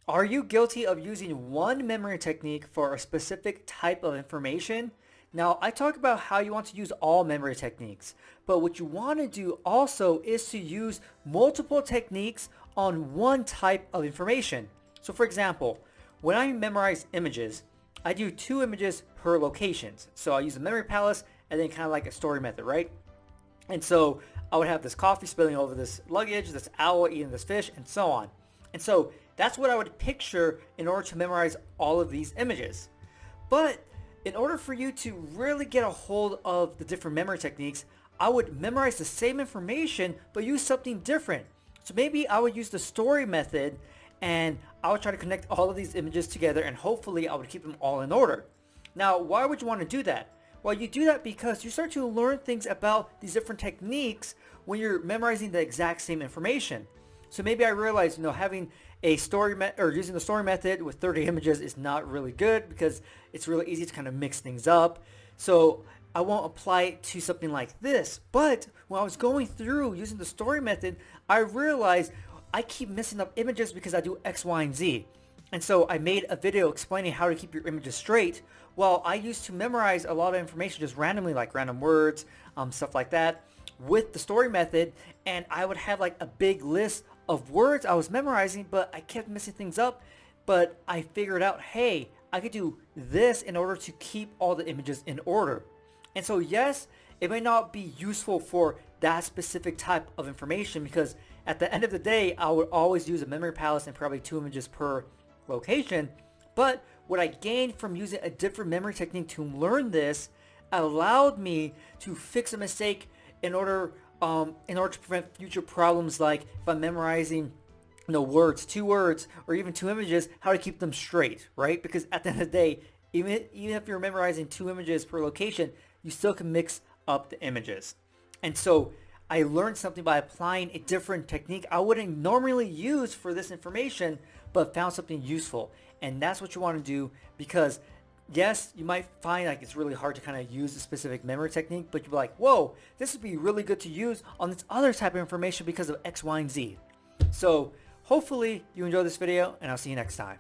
Are you guilty of using one memory technique for a specific type of information? Now, I talk about how you want to use all memory techniques, but what you want to do also is to use multiple techniques on one type of information. So for example, when I memorize images, I do 2 images per locations. So I use a memory palace and then kind of like a story method, right? And so I would have this coffee spilling over this luggage, this owl eating this fish, and so on. And so that's what I would picture in order to memorize all of these images. But in order for you to really get a hold of the different memory techniques, I would memorize the same information but use something different. So maybe I would use the story method and I would try to connect all of these images together and hopefully I would keep them all in order. Now, why would you want to do that? Well, you do that because you start to learn things about these different techniques when you're memorizing the exact same information. So maybe I realized, having a story or using the story method with 30 images is not really good because it's really easy to kind of mix things up. So I won't apply it to something like this. But when I was going through using the story method, I realized I keep messing up images because I do X, Y, and Z. And so I made a video explaining how to keep your images straight. Well, I used to memorize a lot of information just randomly, like random words, stuff like that, with the story method. And I would have like a big list of words I was memorizing, but I kept messing things up. But I figured out, hey, I could do this in order to keep all the images in order. And so yes, it may not be useful for that specific type of information because at the end of the day, I would always use a memory palace and probably 2 images per location. But what I gained from using a different memory technique to learn this allowed me to fix a mistake in order to prevent future problems, like if I'm memorizing words, 2 words, or even 2 images, how to keep them straight, right? Because at the end of the day, even if you're memorizing 2 images per location, you still can mix up the images. And so I learned something by applying a different technique I wouldn't normally use for this information, but found something useful. And that's what you want to do because yes, you might find like it's really hard to kind of use a specific memory technique, but you'll be like, whoa, this would be really good to use on this other type of information because of X, Y, and Z. So hopefully you enjoyed this video and I'll see you next time.